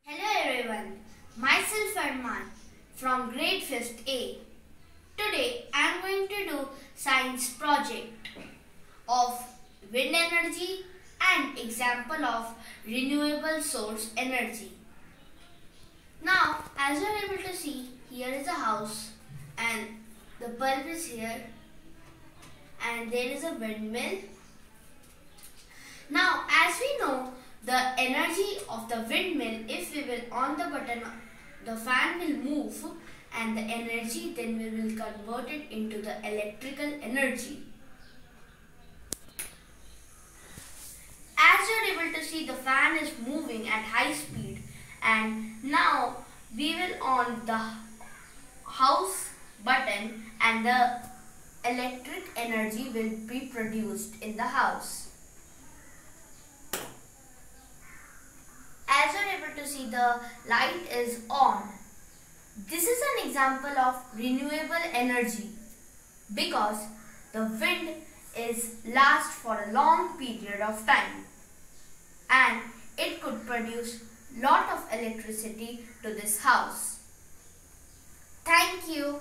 Hello everyone, myself Arman from grade 5th A. Today I am going to do science project of wind energy and example of renewable source energy. Now as you are able to see, here is a house and the bulb is here and there is a windmill. Now as we know, the energy of the windmill, if we will on the button, the fan will move and the energy then we will convert it into the electrical energy. As you are able to see, the fan is moving at high speed and now we will on the house button and the electric energy will be produced in the house. As you are able to see, the light is on. This is an example of renewable energy because the wind is last for a long period of time and it could produce lot of electricity to this house. Thank you.